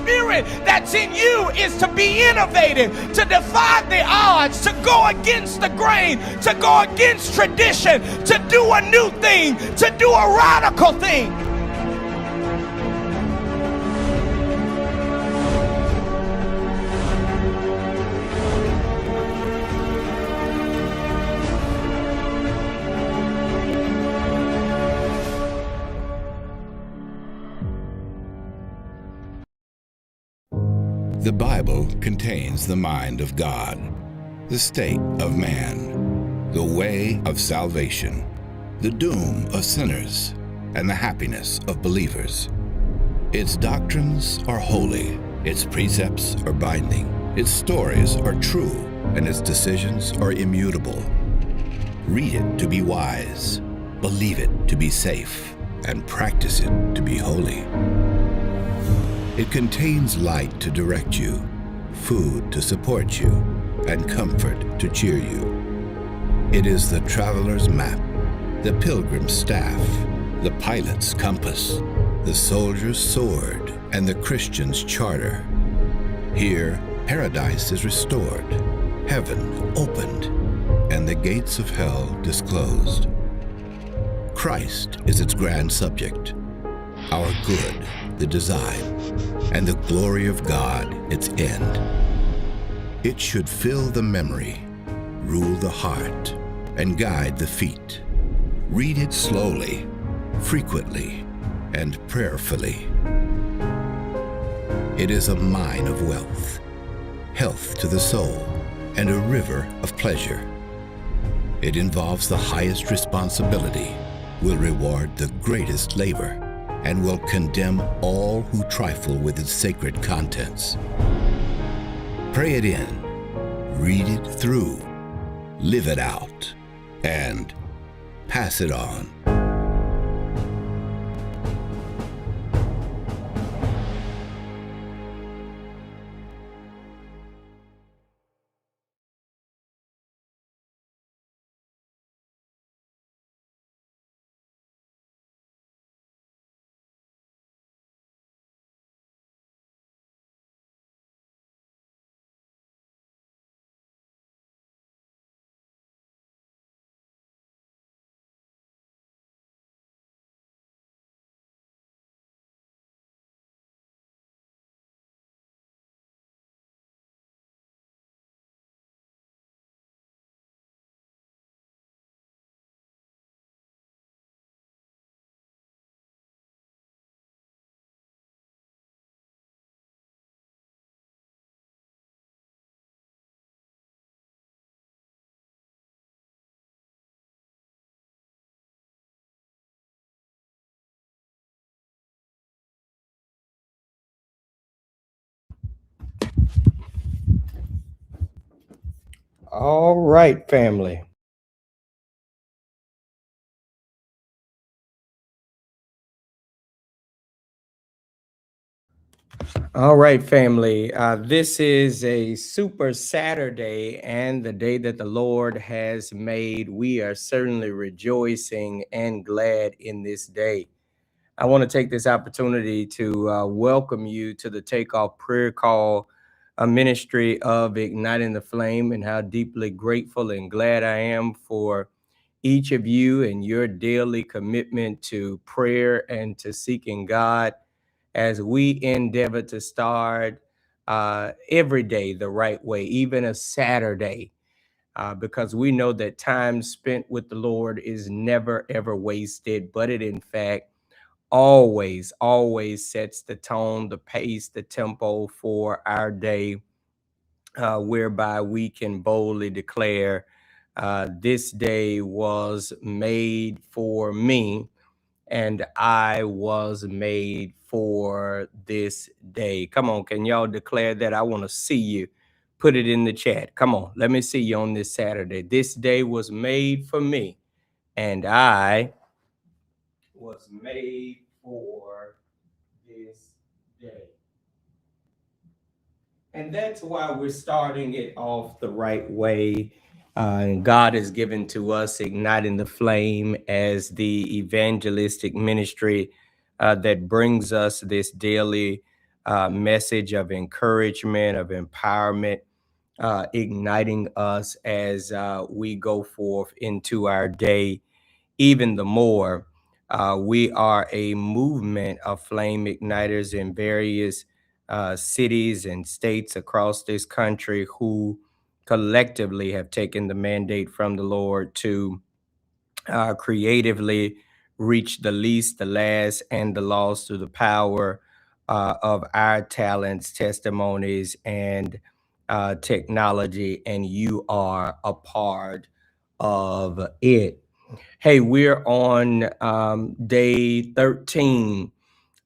spirit that's in you is to be innovative, to defy the odds, to go against the grain, to go against tradition, to do a new thing, to do a radical thing. The Bible contains the mind of God, the state of man, the way of salvation, the doom of sinners, and the happiness of believers. Its doctrines are holy, its precepts are binding, its stories are true, and its decisions are immutable. Read it to be wise, believe it to be safe, and practice it to be holy. It contains light to direct you, food to support you, and comfort to cheer you. It is the traveler's map, the pilgrim's staff, the pilot's compass, the soldier's sword, and the Christian's charter. Here, paradise is restored, heaven opened, and the gates of hell disclosed. Christ is its grand subject, our good the design, and the glory of God its end. It should fill the memory, rule the heart, and guide the feet. Read it slowly, frequently, and prayerfully. It is a mine of wealth, health to the soul, and a river of pleasure. It involves the highest responsibility, will reward the greatest labor, and will condemn all who trifle with its sacred contents. Pray it in, read it through, live it out, and pass it on. All right, family. All right, family. This is a super Saturday and the day that the Lord has made. We are certainly rejoicing and glad in this day. I want to take this opportunity to welcome you to the Takeoff Prayer Call, a ministry of Igniting the Flame, and how deeply grateful and glad I am for each of you and your daily commitment to prayer and to seeking God as we endeavor to start every day the right way, even a Saturday, because we know that time spent with the Lord is never, ever wasted, but it, in fact, always sets the tone, the pace, the tempo for our day, whereby we can boldly declare, this day was made for me, and I was made for this day. Come on, can y'all declare that? I want to see you. Put it in the chat. Come on, let me see you on this Saturday. This day was made for me, and I was made for this day. And that's why we're starting it off the right way. And God has given to us Igniting the Flame as the evangelistic ministry that brings us this daily message of encouragement, of empowerment, igniting us as we go forth into our day even the more. We are a movement of flame igniters in various cities and states across this country who collectively have taken the mandate from the Lord to creatively reach the least, the last, and the lost through the power of our talents, testimonies, and technology. And you are a part of it. Hey, we're on day 13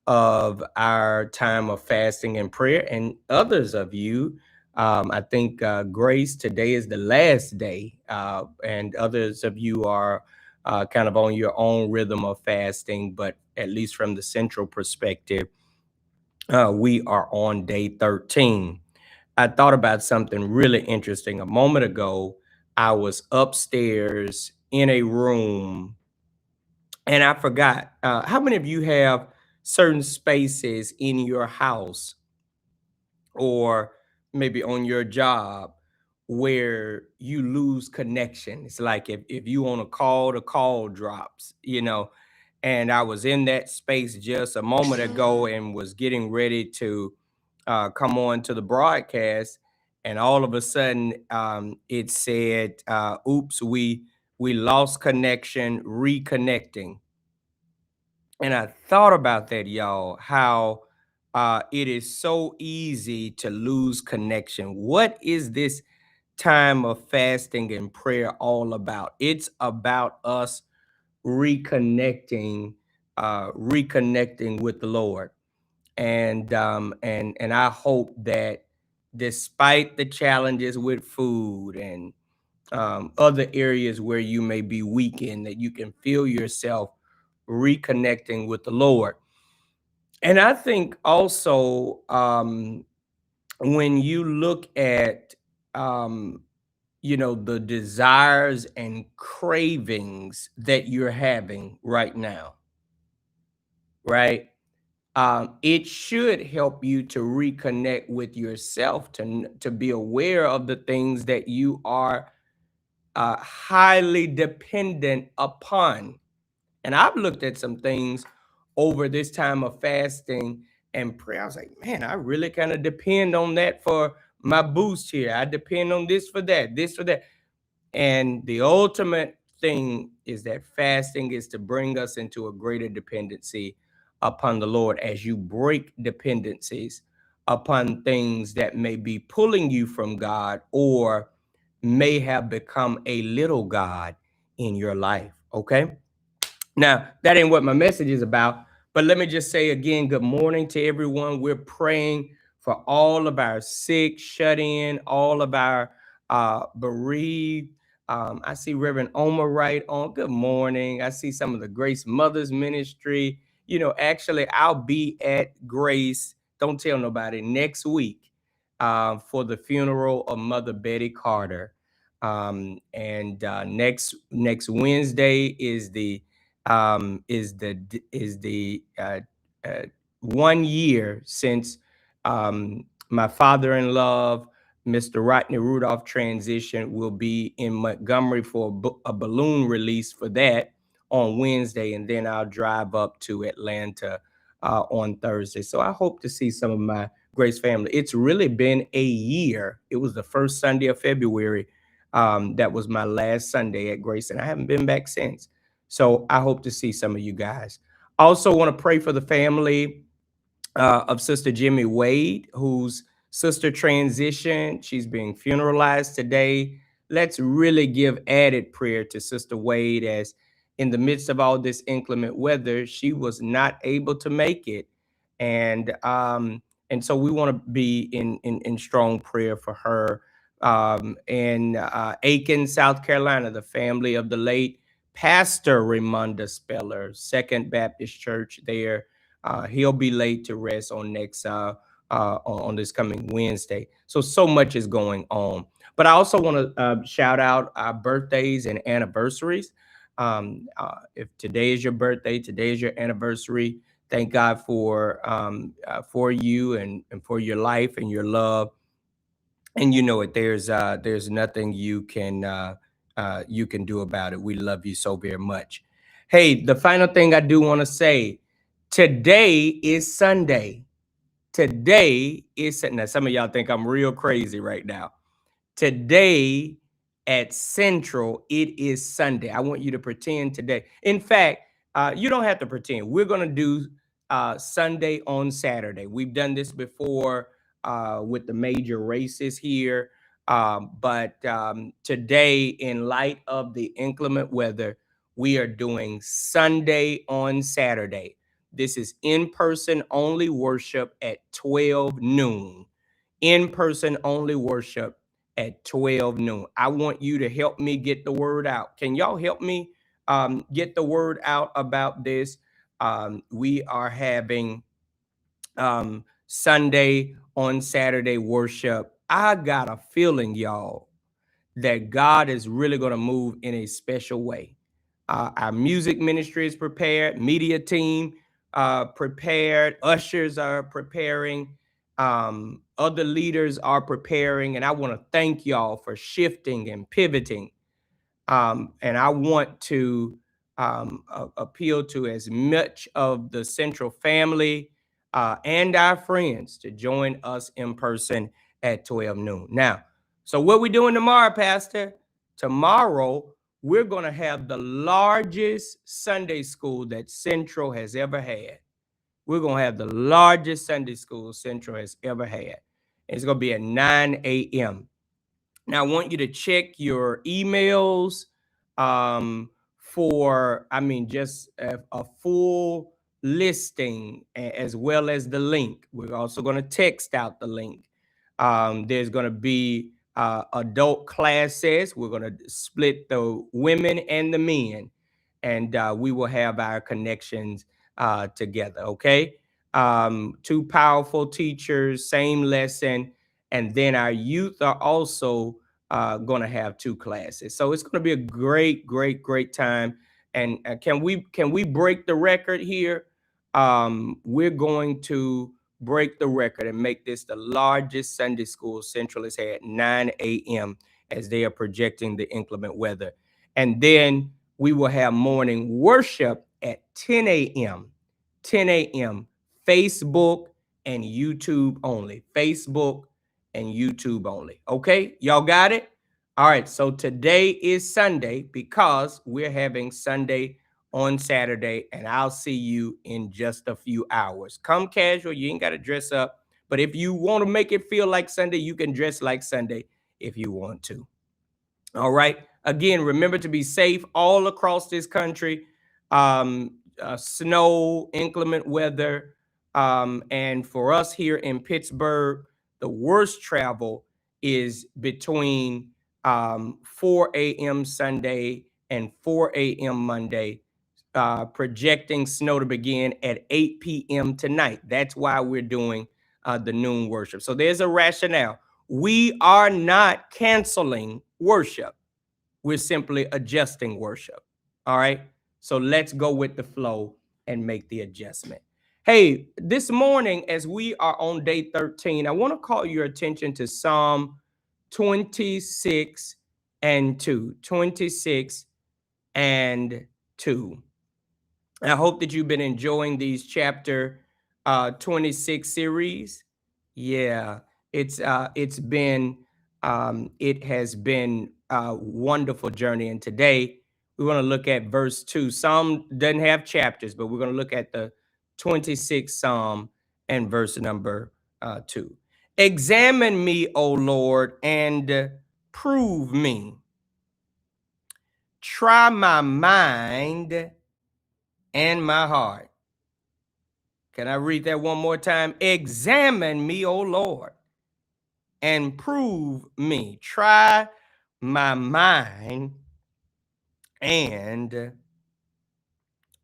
of our time of fasting and prayer, and others of you, I think, Grace, today is the last day, and others of you are kind of on your own rhythm of fasting, but at least from the central perspective, we are on day 13. I thought about something really interesting. A moment ago, I was upstairs in a room and I forgot. How many of you have certain spaces in your house or maybe on your job where you lose connection? It's like if you on a call, the call drops, And I was in that space just a moment ago and was getting ready to come on to the broadcast. And all of a sudden, it said, oops, we lost connection, reconnecting. And I thought about that, y'all, how it is so easy to lose connection. What is this time of fasting and prayer all about? It's about us reconnecting with the Lord. And I hope that despite the challenges with food and other areas where you may be weak in, that you can feel yourself reconnecting with the Lord. And I think also when you look at the desires and cravings that you're having right now, right? It should help you to reconnect with yourself, to be aware of the things that you are highly dependent upon. And I've looked at some things over this time of fasting and prayer. I was like, man, I really kind of depend on that for my boost here. I depend on this for that, this for that. And the ultimate thing is that fasting is to bring us into a greater dependency upon the Lord as you break dependencies upon things that may be pulling you from God or may have become a little God in your life. Okay. Now, that ain't what my message is about, but let me just say again, good morning to everyone. We're praying for all of our sick, shut in, all of our bereaved. I see Reverend Omar right on. Good morning. I see some of the Grace Mothers Ministry. Actually, I'll be at Grace, don't tell nobody, next week for the funeral of Mother Betty Carter. And next Wednesday is the 1 year since my father-in-law, Mr. Rodney Rudolph, transition. Will be in Montgomery for a balloon release for that on Wednesday, and then I'll drive up to Atlanta on Thursday. So I hope to see some of my Grace family. It's really been a year. It was the first Sunday of February. That was my last Sunday at Grace, and I haven't been back since. So I hope to see some of you guys. I also want to pray for the family of Sister Jimmy Wade, whose sister transitioned. She's being funeralized today. Let's really give added prayer to Sister Wade, as in the midst of all this inclement weather, she was not able to make it. And so we want to be in strong prayer for her. In Aiken, South Carolina, the family of the late Pastor Ramonda Speller, Second Baptist Church there. He'll be laid to rest on this coming Wednesday. So much is going on. But I also want to shout out our birthdays and anniversaries. If today is your birthday, today is your anniversary. Thank God for you and for your life and your love. And you know it. There's nothing you can do about it. We love you so very much. Hey, the final thing I do want to say: today is Sunday. Today is now. Some of y'all think I'm real crazy right now. Today at Central, it is Sunday. I want you to pretend today. In fact, you don't have to pretend. We're going to do Sunday on Saturday. We've done this before with the major races here. But today, in light of the inclement weather, we are doing Sunday on Saturday. This is in person only worship at 12 noon. In person only worship at 12 noon. I want you to help me get the word out. Can y'all help me get the word out about this? We are having Sunday on Saturday worship. I got a feeling, y'all, that God is really going to move in a special way. Our music ministry is prepared, media team prepared, ushers are preparing, other leaders are preparing, and I want to thank y'all for shifting and pivoting. And I want to appeal to as much of the Central family and our friends to join us in person at 12 noon. Now, so what we doing tomorrow, Pastor? Tomorrow, we're going to have the largest Sunday school that Central has ever had. We're going to have the largest Sunday school Central has ever had. It's going to be at 9 a.m. Now, I want you to check your emails for, I mean, just a full listing as well as the link. We're also going to text out the link. There's going to be adult classes. We're going to split the women and the men, and we will have our connections together. Okay. Two powerful teachers, same lesson. And then our youth are also going to have two classes. So it's going to be a great, great, great time. And can we break the record here? We're going to break the record and make this the largest Sunday school Central has had, 9 a.m. as they are projecting the inclement weather. And then we will have morning worship at 10 a.m. 10 a.m. Facebook and YouTube only. Facebook and YouTube only. Okay, y'all got it? All right, so today is Sunday because we're having Sunday on Saturday, and I'll see you in just a few hours. Come casual, you ain't got to dress up. But if you want to make it feel like Sunday, you can dress like Sunday if you want to. All right. Again, remember to be safe all across this country. Snow, inclement weather. And for us here in Pittsburgh, the worst travel is between 4 a.m. Sunday and 4 a.m. Monday, projecting snow to begin at 8 p.m. tonight. That's why we're doing the noon worship. So there's a rationale. We are not canceling worship. We're simply adjusting worship. All right. So let's go with the flow and make the adjustment. Hey, this morning, as we are on day 13, I want to call your attention to Psalm 26 and 2. 26 and 2. I hope that you've been enjoying these chapter 26 series. Yeah, it has been a wonderful journey. And today we want to look at verse 2. Psalm doesn't have chapters, but we're going to look at the 26th Psalm and verse number 2. Examine me, O Lord, and prove me. Try my mind and my heart. Can I read that one more time? Examine me, O Lord, and prove me. Try my mind and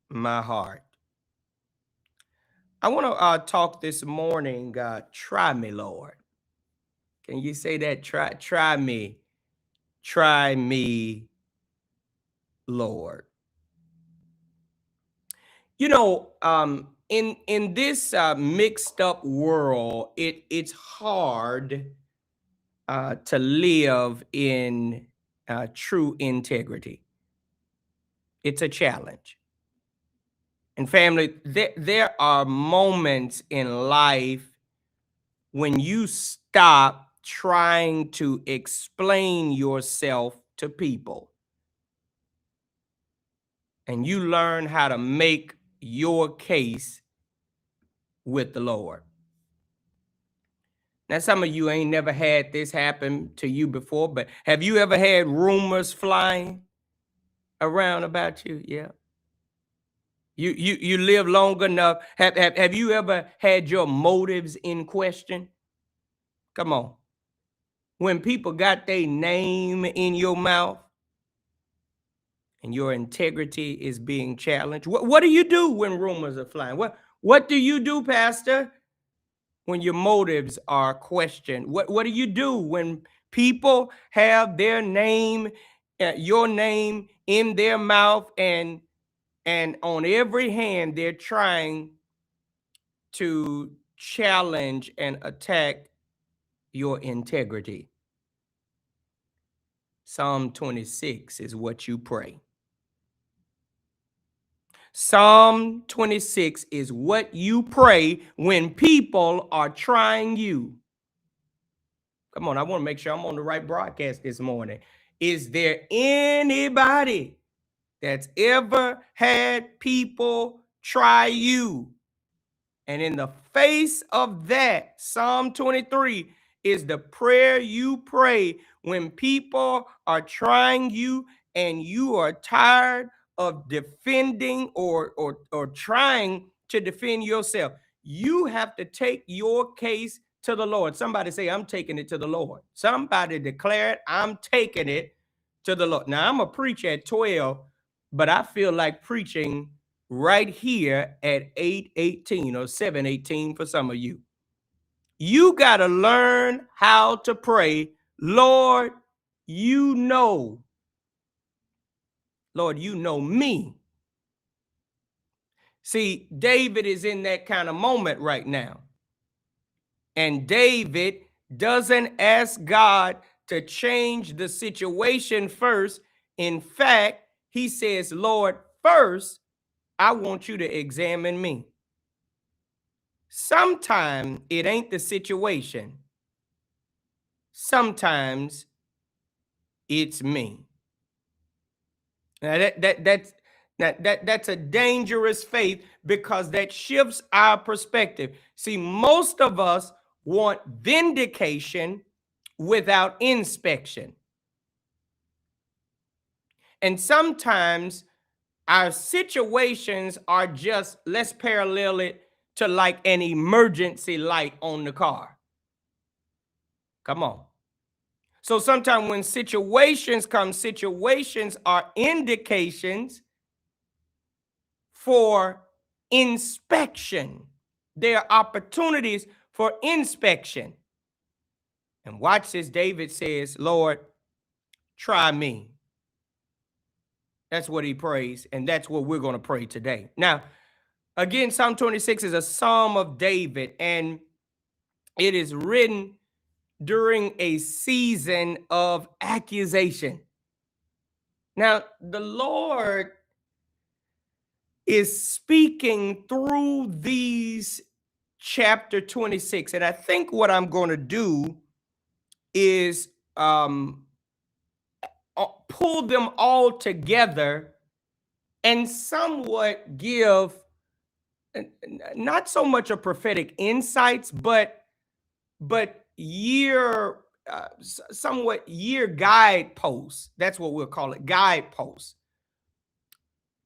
my heart. I want to talk this morning. Try me, Lord. Can you say that? Try me. Try me, Lord. You know, in this mixed up world, it's hard to live in true integrity. It's a challenge. And family, there are moments in life when you stop trying to explain yourself to people and you learn how to make your case with the Lord. Now, some of you ain't never had this happen to you before, but have you ever had rumors flying around about you? Yeah. You live long enough. Have you ever had your motives in question? Come on. When people got their name in your mouth and your integrity is being challenged, what do you do when rumors are flying? What do you do, Pastor, when your motives are questioned? What do you do when people have their name, your name in their mouth, and on every hand they're trying to challenge and attack your integrity? Psalm 26 is what you pray. Psalm 26 is what you pray when people are trying you. Come on, I want to make sure I'm on the right broadcast this morning. Is there anybody that's ever had people try you? And in the face of that, Psalm 23 is the prayer you pray when people are trying you and you are tired of defending or trying to defend yourself. You have to take your case to the Lord. Somebody say, I'm taking it to the Lord. Somebody declare it, I'm taking it to the Lord. Now, I'm a preach at 12, but I feel like preaching right here at 8:18 or 7:18 for some of you. You got to learn how to pray, Lord, you know. Lord, you know me. See, David is in that kind of moment right now. And David doesn't ask God to change the situation first. In fact, he says, Lord, first, I want you to examine me. Sometimes it ain't the situation. Sometimes it's me. Now that's a dangerous faith because that shifts our perspective. See, most of us want vindication without inspection. And sometimes our situations are just, let's parallel it to like an emergency light on the car. Come on. So sometimes when situations come, situations are indications for inspection. There are opportunities for inspection. And watch this, David says, Lord, try me. That's what he prays, and that's what we're going to pray today. Now, again, Psalm 26 is a psalm of David, and it is written during a season of accusation. Now, the Lord is speaking through these chapter 26. And I think what I'm going to do is pull them all together and somewhat give not so much a prophetic insights, but somewhat year guideposts. That's what we'll call it, guideposts.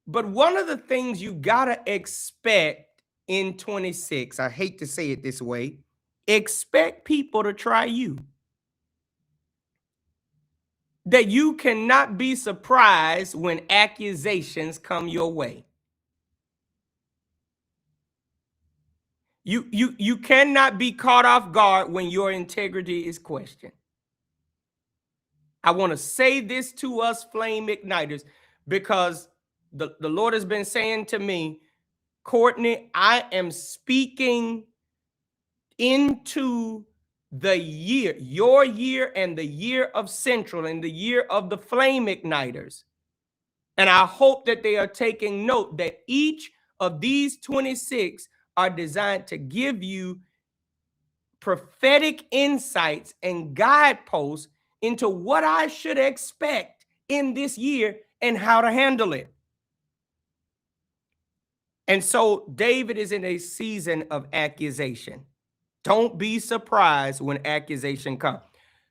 But one of the things you gotta expect in 26, I hate to say it this way, expect people to try you. That you cannot be surprised when accusations come your way. You cannot be caught off guard when your integrity is questioned. I want to say this to us flame igniters because the Lord has been saying to me, Courtney, I am speaking into the year, your year and the year of Central and the year of the flame igniters. And I hope that they are taking note that each of these 26 are designed to give you prophetic insights and guideposts into what I should expect in this year and how to handle it. And so David is in a season of accusation. Don't be surprised when accusation comes.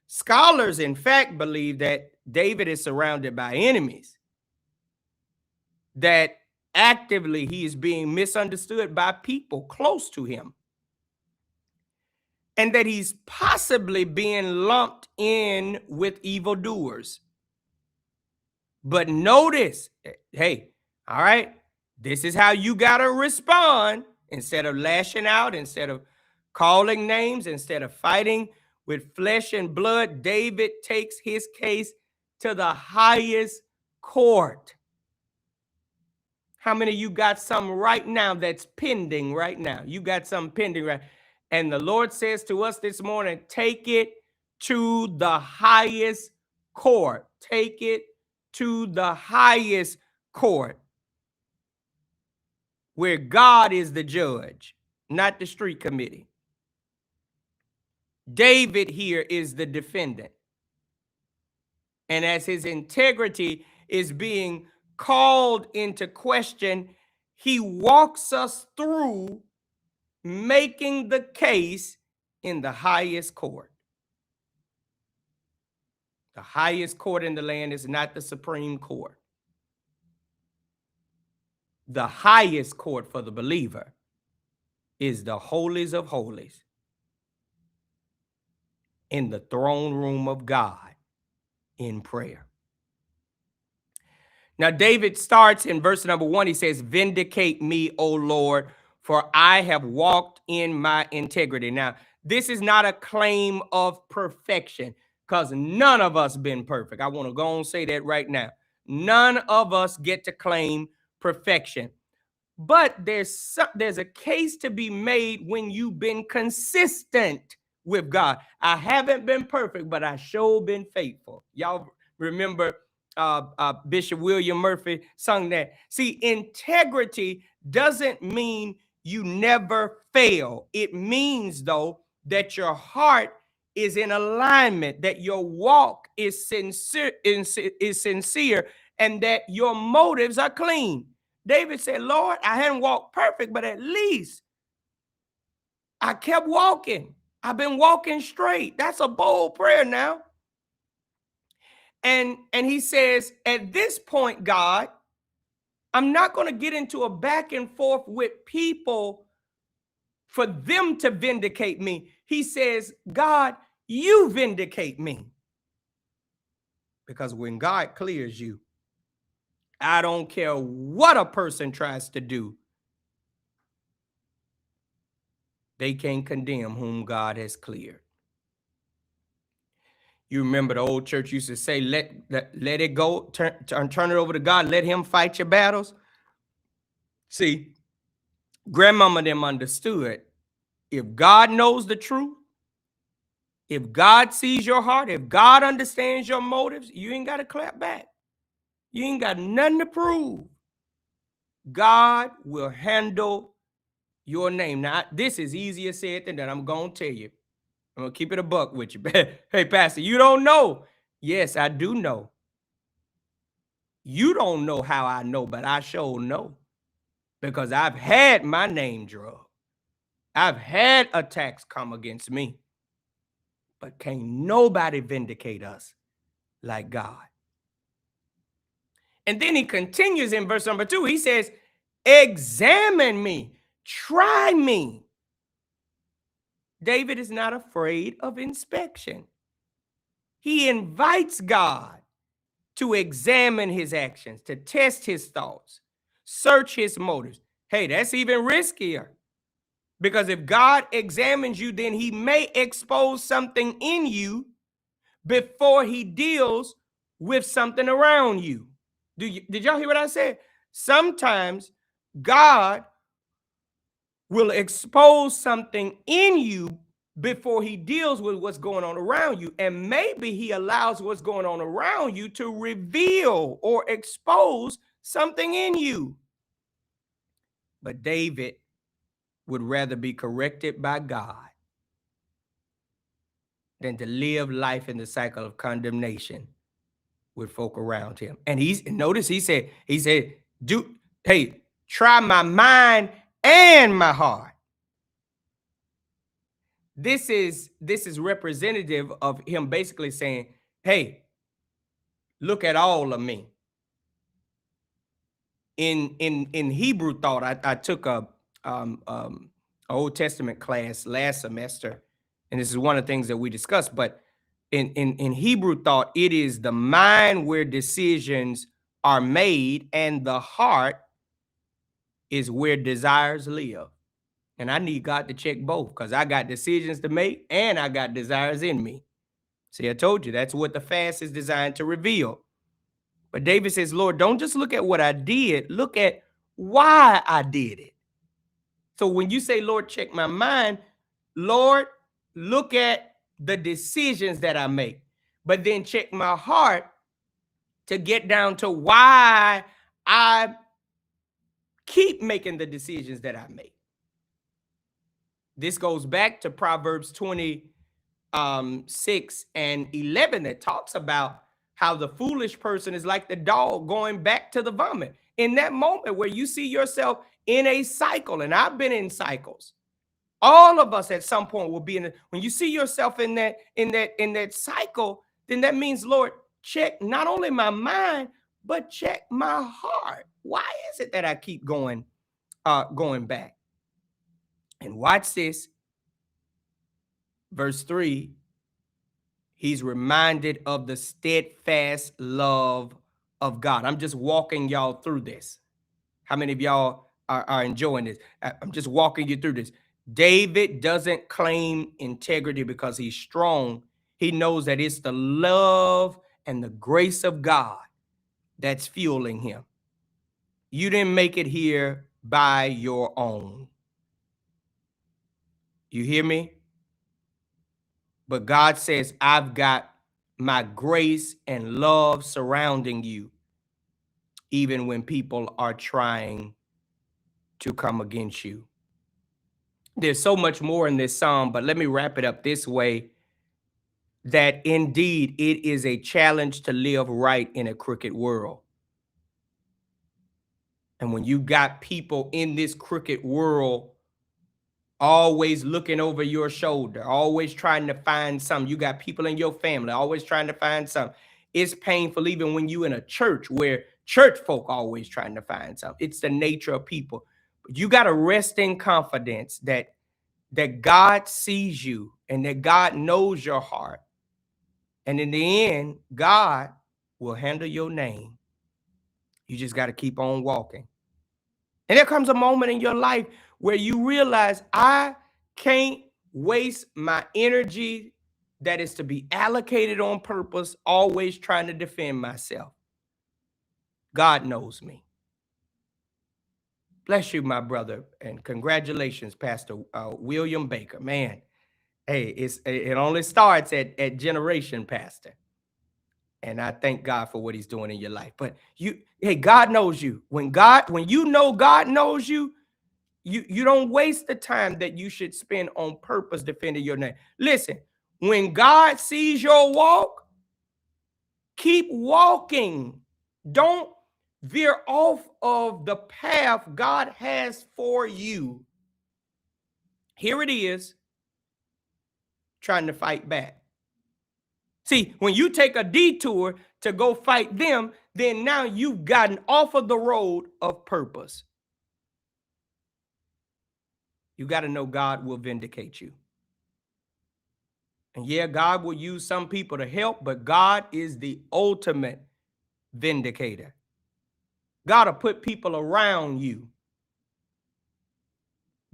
Scholars, in fact, believe that David is surrounded by enemies, that actively he is being misunderstood by people close to him, and that he's possibly being lumped in with evildoers. But notice, hey, all right, this is how you got to respond. Instead of lashing out, instead of calling names, instead of fighting with flesh and blood, David takes his case to the highest court. How many of you got some right now that's pending right now? You got some pending right now. And the Lord says to us this morning, take it to the highest court. Take it to the highest court, where God is the judge, not the street committee. David here is the defendant. And as his integrity is being called into question, he walks us through making the case in the highest court. The highest court in the land is not the Supreme Court. The highest court for the believer is the holies of holies, in the throne room of God in prayer. Now, David starts in verse number 1. He says, "Vindicate me, O Lord, for I have walked in my integrity." Now, this is not a claim of perfection, because none of us been perfect. I want to go and say that right now. None of us get to claim perfection. But there's a case to be made when you've been consistent with God. I haven't been perfect, but I sure been faithful. Y'all remember Bishop William Murphy sung that. See, integrity doesn't mean you never fail. It means, though, that your heart is in alignment, that your walk is sincere, and that your motives are clean. David said, Lord, I hadn't walked perfect, but at least I kept walking. I've been walking straight. That's a bold prayer now. And he says, at this point, God, I'm not going to get into a back and forth with people for them to vindicate me. He says, God, you vindicate me. Because when God clears you, I don't care what a person tries to do, they can't condemn whom God has cleared. You remember the old church used to say, let it go, turn it over to God, let him fight your battles. See, grandmama them understood, if God knows the truth, if God sees your heart, if God understands your motives, you ain't got to clap back. You ain't got nothing to prove. God will handle your name. Now, this is easier said than done. I'm going to tell you. I'm going to keep it a buck with you. Hey, Pastor, you don't know. Yes, I do know. You don't know how I know, but I sure know. Because I've had my name drugged. I've had attacks come against me. But can't nobody vindicate us like God. And then he continues in verse number 2. He says, examine me, try me. David is not afraid of inspection. He invites God to examine his actions, to test his thoughts, search his motives. Hey, that's even riskier. Because if God examines you, then he may expose something in you before he deals with something around you. Did y'all hear what I said? Sometimes God will expose something in you before he deals with what's going on around you. And maybe he allows what's going on around you to reveal or expose something in you. But David would rather be corrected by God than to live life in the cycle of condemnation with folk around him. And notice he said, try my mind and my heart. This is representative of him basically saying, hey, look at all of me. In Hebrew thought, I took a Old Testament class last semester, and this is one of the things that we discussed. But in Hebrew thought, it is the mind where decisions are made, and the heart is where desires live. And I need God to check both, because I got decisions to make and I got desires in me. See, I told you that's what the fast is designed to reveal. But David says, Lord, don't just look at what I did, look at why I did it. So when you say, Lord, check my mind, Lord, look at the decisions that I make, but then check my heart to get down to why I keep making the decisions that I make. This goes back to Proverbs 26 and 11 that talks about how the foolish person is like the dog going back to the vomit. In that moment where you see yourself in a cycle, and I've been in cycles, all of us at some point will be in it. When you see yourself in that cycle, then that means, Lord, check not only my mind, but check my heart. Why is it that I keep going back? And watch this. Verse 3, he's reminded of the steadfast love of God. I'm just walking y'all through this. How many of y'all are enjoying this? I'm just walking you through this. David doesn't claim integrity because he's strong. He knows that it's the love and the grace of God that's fueling him. You didn't make it here by your own. You hear me? But God says, I've got my grace and love surrounding you, even when people are trying to come against you. There's so much more in this psalm, but let me wrap it up this way, that indeed it is a challenge to live right in a crooked world. And when you got people in this crooked world always looking over your shoulder, always trying to find something. You got people in your family always trying to find something. It's painful even when you in a church where church folk always trying to find something. It's the nature of people. But you got to rest in confidence that God sees you and that God knows your heart. And in the end, God will handle your name. You just got to keep on walking. And there comes a moment in your life where you realize, I can't waste my energy that is to be allocated on purpose, always trying to defend myself. God knows me. Bless you, my brother, and congratulations, Pastor William Baker. Man, hey, it only starts at Generation Pastor. And I thank God for what he's doing in your life. But God knows you. When you know God knows you, you don't waste the time that you should spend on purpose defending your name. Listen, when God sees your walk, keep walking. Don't veer off of the path God has for you. Here it is, trying to fight back. See, when you take a detour to go fight them, then now you've gotten off of the road of purpose. You got to know God will vindicate you. And yeah, God will use some people to help, but God is the ultimate vindicator. God will put people around you.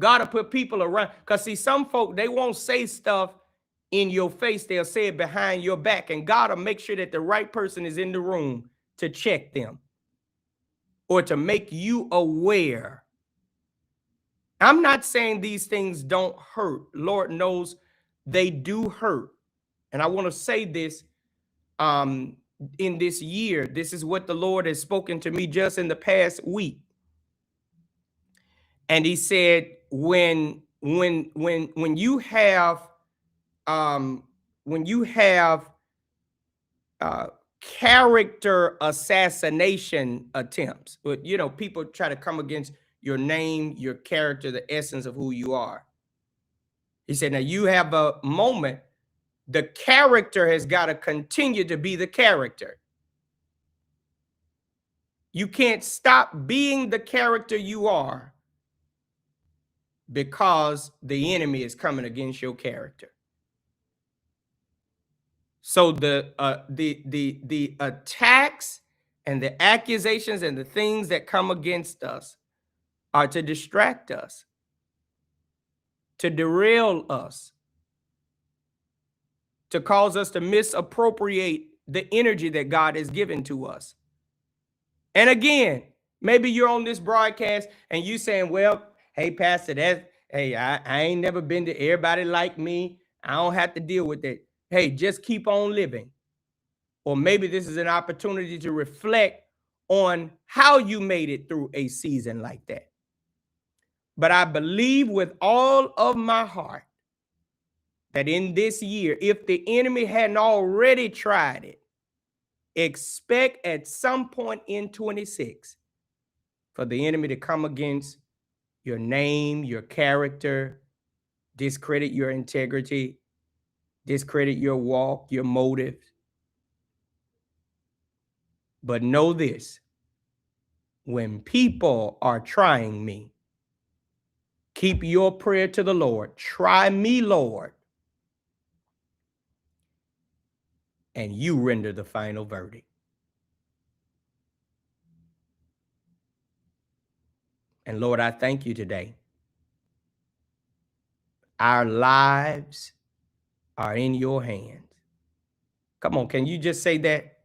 God will put people around. Because see, some folk, they won't say stuff in your face. They'll say it behind your back. And God will make sure that the right person is in the room to check them or to make you aware. I'm not saying these things don't hurt. Lord knows they do hurt. And I want to say this in this year. This is what the Lord has spoken to me just in the past week. And he said, when you have when you have character assassination attempts, but people try to come against your name, your character, the essence of who you are. He said, now you have a moment, the character has got to continue to be the character. You can't stop being the character you are because the enemy is coming against your character. So the attacks and the accusations and the things that come against us are to distract us, to derail us, to cause us to misappropriate the energy that God has given to us. And again, maybe you're on this broadcast and you saying, well, hey, Pastor, I ain't never been to everybody like me. I don't have to deal with it. Hey, just keep on living. Or maybe this is an opportunity to reflect on how you made it through a season like that. But I believe with all of my heart that in this year, if the enemy hadn't already tried it, expect at some point in 26 for the enemy to come against your name, your character, discredit your integrity, discredit your walk, your motives. But know this, when people are trying me, keep your prayer to the Lord. Try me, Lord, and you render the final verdict. And Lord, I thank you today. Our lives are in your hands. Come on, can you just say that?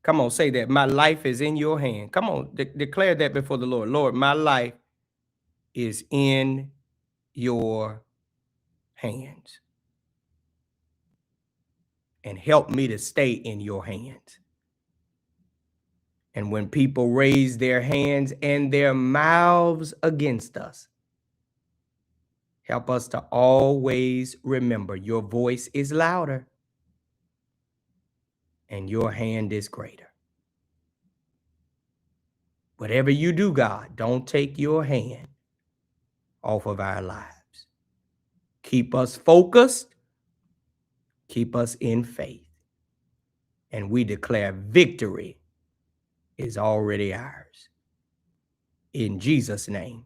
Come on, say that. My life is in your hand. Come on, declare that before the Lord. Lord, my life is in your hands. And help me to stay in your hands. And when people raise their hands and their mouths against us, help us to always remember your voice is louder and your hand is greater. Whatever you do, God, don't take your hand off of our lives. Keep us focused. Keep us in faith. And we declare victory is already ours. In Jesus' name,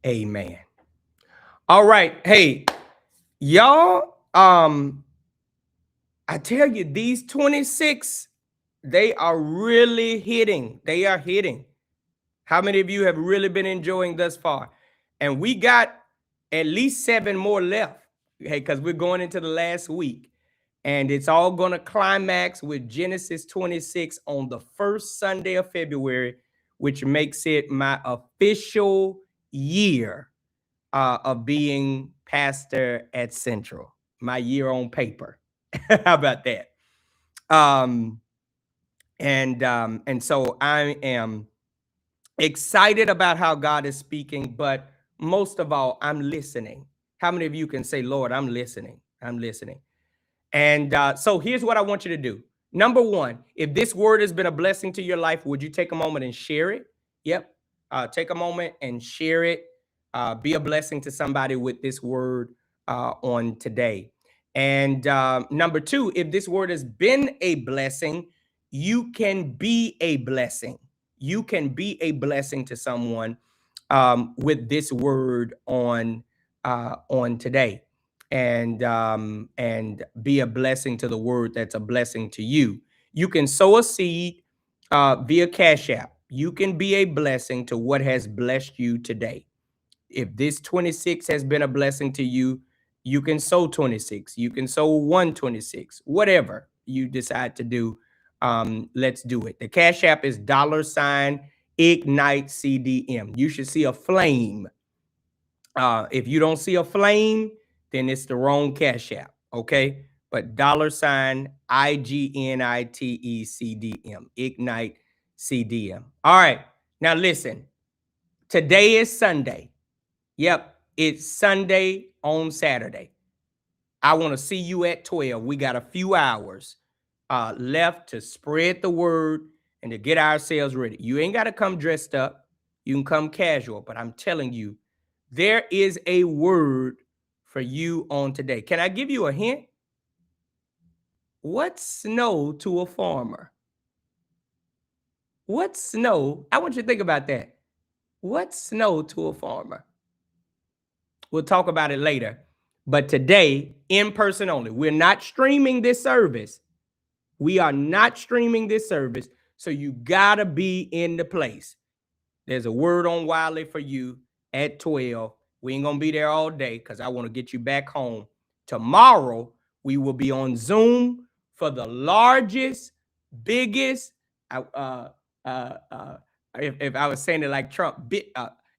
amen. All right. Hey, y'all, I tell you, these 26, they are really hitting. They are hitting. How many of you have really been enjoying thus far? And we got at least 7 more left. Hey, because we're going into the last week. And it's all going to climax with Genesis 26 on the first Sunday of February, which makes it my official year of being pastor at Central. My year on paper. How about that? And so I am excited about how God is speaking, but most of all, I'm listening. How many of you can say, Lord, I'm listening? I'm listening. And so here's what I want you to do. Number one, if this word has been a blessing to your life, would you take a moment and share it? Yep. Take a moment and share it. Be a blessing to somebody with this word on today. And number two, if this word has been a blessing, you can be a blessing. You can be a blessing to someone with this word on today. And be a blessing to the word that's a blessing to you. You can sow a seed via Cash App. You can be a blessing to what has blessed you today. If this 26 has been a blessing to you, you can sow 26. You can sow 126. Whatever you decide to do, let's do it. The Cash App is $, Ignite CDM. You should see a flame. If you don't see a flame, then it's the wrong Cash App, okay? But $IGNITE-CDM, Ignite CDM. All right, now listen. Today is Sunday. Yep, it's Sunday on Saturday. I want to see you at 12. We got a few hours left to spread the word and to get ourselves ready. You ain't got to come dressed up. You can come casual, but I'm telling you, there is a word for you on today. Can I give you a hint? What's snow to a farmer? What's snow? I want you to think about that. What's snow to a farmer? We'll talk about it later. But today, in person only. We're not streaming this service. We are not streaming this service. So you got to be in the place. There's a word on Wiley for you at 12. We ain't going to be there all day because I want to get you back home. Tomorrow, we will be on Zoom for the largest, biggest, if I was saying it like Trump,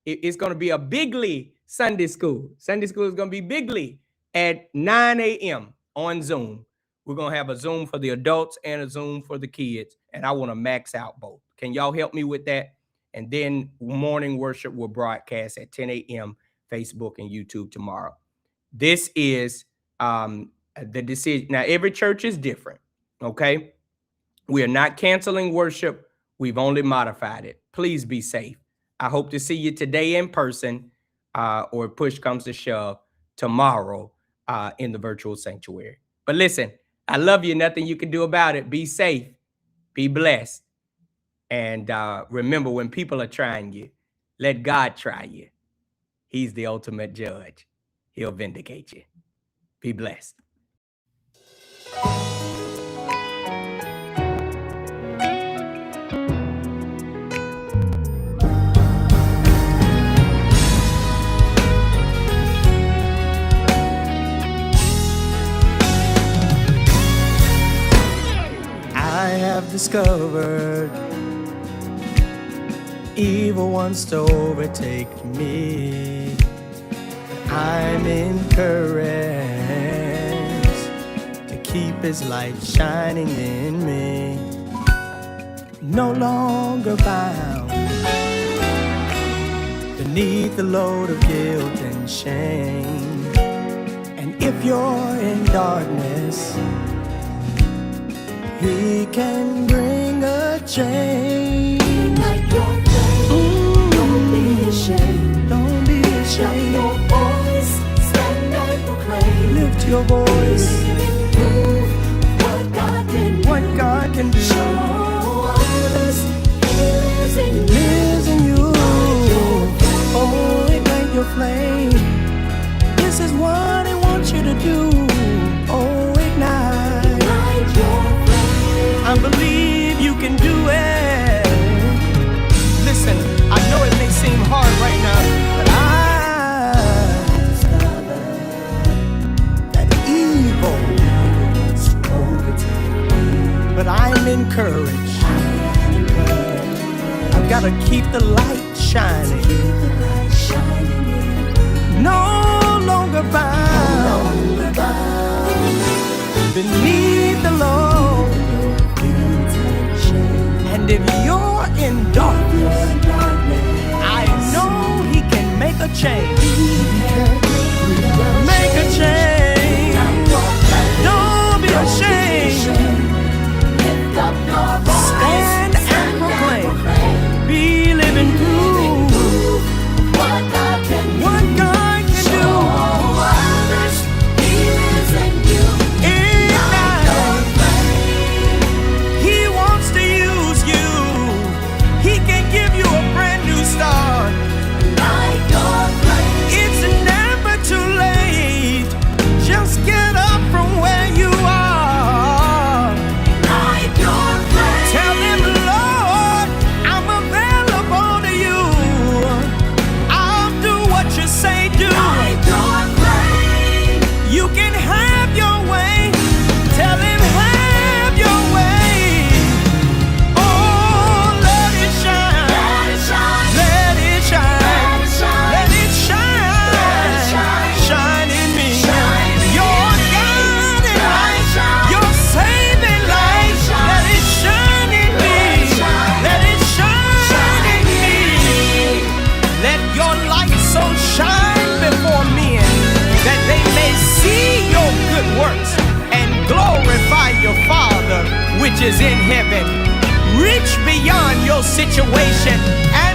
it's going to be a bigly Sunday school. Sunday school is going to be bigly at 9 a.m. on Zoom. We're going to have a Zoom for the adults and a Zoom for the kids. And I want to max out both. Can y'all help me with that? And then morning worship will broadcast at 10 a.m. Facebook and YouTube tomorrow. This is the decision. Now, every church is different, okay? We are not canceling worship. We've only modified it. Please be safe. I hope to see you today in person or if push comes to shove tomorrow in the virtual sanctuary. But listen, I love you. Nothing you can do about it. Be safe. Be blessed. And remember, when people are trying you, let God try you. He's the ultimate judge. He'll vindicate you. Be blessed. I have discovered evil wants to overtake me. I'm encouraged to keep his light shining in me. No longer bound beneath the load of guilt and shame. And if you're in darkness, he can bring a change. Like your flame, don't be ashamed. Don't be ashamed. Lift your voice, stand and proclaim. Lift your voice. Prove what God can do. What God can do. Show others He lives in you. Lives in you. Oh, ignite your flame. This is what He wants you to do. Oh, ignite. Light your flame. I believe you can do it. Listen, I know it may seem hard right now, but I discovered that evil wants to overtake me. But I'm encouraged. I've got to keep the light shining. No longer bound beneath the load. And if you're in darkness, I know He can make a change. Make a change. Don't be ashamed. Lift up your voice. Stand and proclaim. Be living proof What God can do. what God can do. Others, He lives in you. Ignite. He wants to use you. He can give you a brand new start. Light your flame. It's riches in heaven, reach beyond your situation and